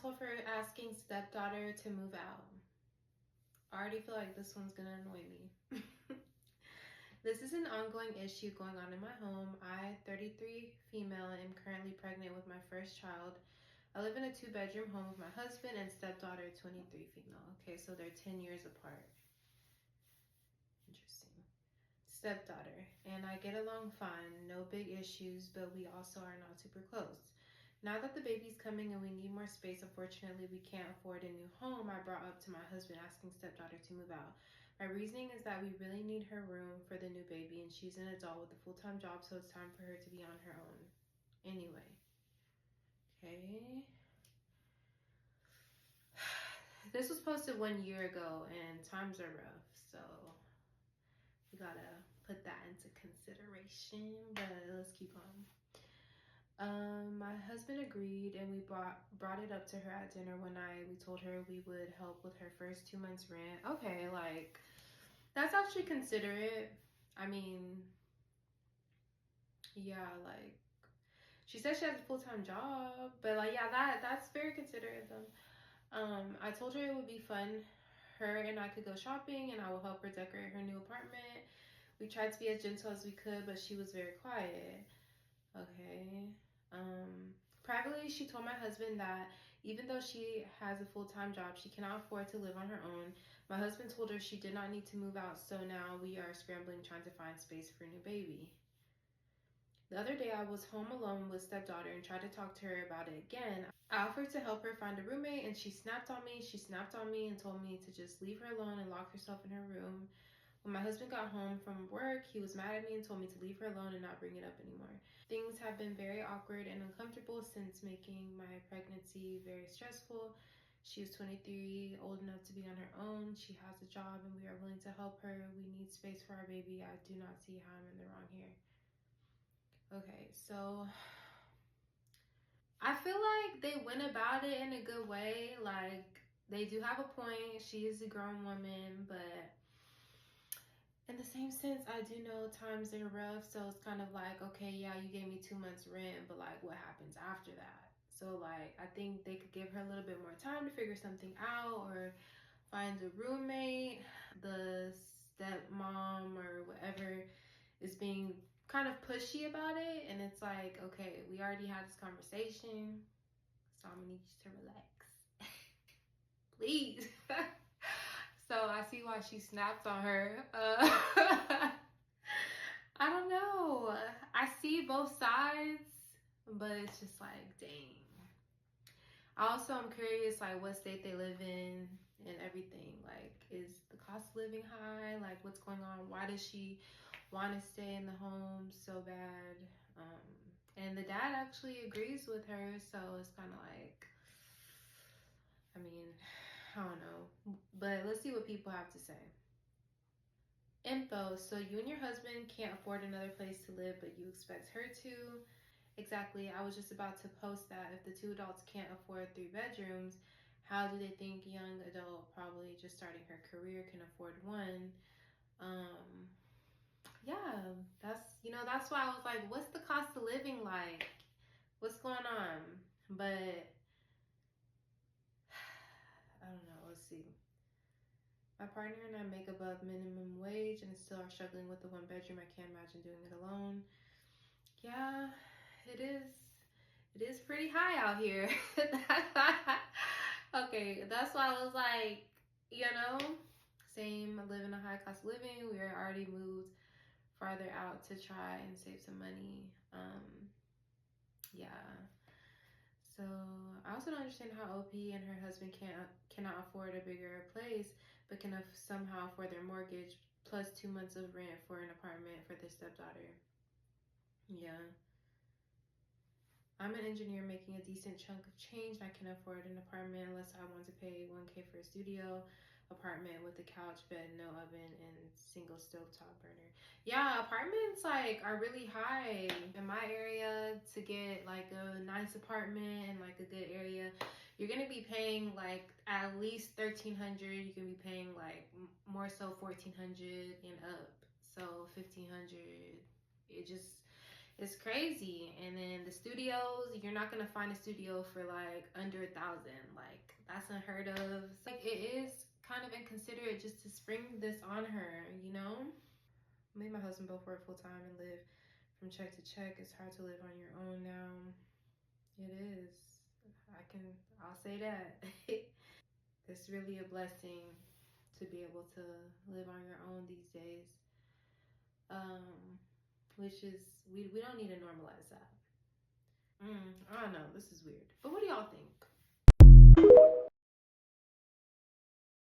responsible for asking stepdaughter to move out. I already feel like this one's gonna annoy me. This is an ongoing issue going on in my home. I, 33 female, am currently pregnant with my first child. I live in a 2-bedroom home with my husband and stepdaughter, 23 female. Okay, so they're 10 years apart. Interesting. Stepdaughter, and I get along fine, no big issues, but we also are not super close. Now that the baby's coming and we need more space, unfortunately we can't afford a new home, I brought up to my husband asking stepdaughter to move out. My reasoning is that we really need her room for the new baby and she's an adult with a full-time job, so it's time for her to be on her own. Anyway. Okay. This was posted 1 year ago and times are rough, so we gotta put that into consideration, but let's keep on. My husband agreed and we brought it up to her at dinner one night. We told her we would help with her first 2 months rent. Okay, like, that's actually considerate. I mean, yeah, like, she said she has a full-time job, but like, yeah, that's very considerate though. I told her it would be fun. Her and I could go shopping and I will help her decorate her new apartment. We tried to be as gentle as we could, but she was very quiet. Okay. Privately, she told my husband that even though she has a full-time job, she cannot afford to live on her own. My husband told her she did not need to move out, so now we are scrambling trying to find space for a new baby. The other day, I was home alone with stepdaughter and tried to talk to her about it again. I offered to help her find a roommate and she snapped on me. She snapped on me and told me to just leave her alone and lock herself in her room. When my husband got home from work, he was mad at me and told me to leave her alone and not bring it up anymore. Things have been very awkward and uncomfortable since making my pregnancy very stressful. She is 23, old enough to be on her own. She has a job and we are willing to help her. We need space for our baby. I do not see how I'm in the wrong here. Okay, so I feel like they went about it in a good way. Like, they do have a point. She is a grown woman, but in the same sense, I do know times are rough. So it's kind of like, okay, yeah, you gave me 2 months rent, but like, what happens after that? So like, I think they could give her a little bit more time to figure something out or find a roommate. The stepmom or whatever is being kind of pushy about it, and it's like, okay, we already had this conversation, so I'm gonna need you to relax. Please. So I see why she snapped on her. I don't know. I see both sides, but it's just like, dang. Also, I'm curious, like, what state they live in and everything. Like, is the cost of living high? Like, what's going on? Why does she want to stay in the home so bad? And the dad actually agrees with her, so it's kind of like, I mean, I don't know. But let's see what people have to say. Info. So you and your husband can't afford another place to live, but you expect her to. Exactly. I was just about to post that. If the two adults can't afford 3 bedrooms, how do they think a young adult, probably just starting her career, can afford one? Yeah, that's why I was like, what's the cost of living like? What's going on? But I don't know. Let's see. My partner and I make above minimum wage and still are struggling with the 1 bedroom. I can't imagine doing it alone. Yeah, it is. It is pretty high out here. Okay, that's why I was like, same, living a high cost of living. We are already moved farther out to try and save some money. Yeah. So I also don't understand how OP and her husband cannot afford a bigger place, but can somehow afford their mortgage plus 2 months of rent for an apartment for their stepdaughter. Yeah. I'm an engineer making a decent chunk of change. I can afford an apartment unless I want to pay $1K for a studio apartment with a couch, bed, no oven, and single stovetop burner. Yeah, apartments like are really high in my area. To get like a nice apartment in like a good area, you're gonna be paying like at least 1,300. You can be paying like more so 1,400 and up. So 1,500. It's It's crazy. And then the studios, you're not gonna find a studio for like under 1,000. Like that's unheard of. Like it is kind of inconsiderate just to spring this on her, you know? Me and my husband both work full time and live from check to check. It's hard to live on your own now. It is. I'll say that. It's really a blessing to be able to live on your own these days. Which is, we don't need to normalize that. I don't know, this is weird. But what do y'all think?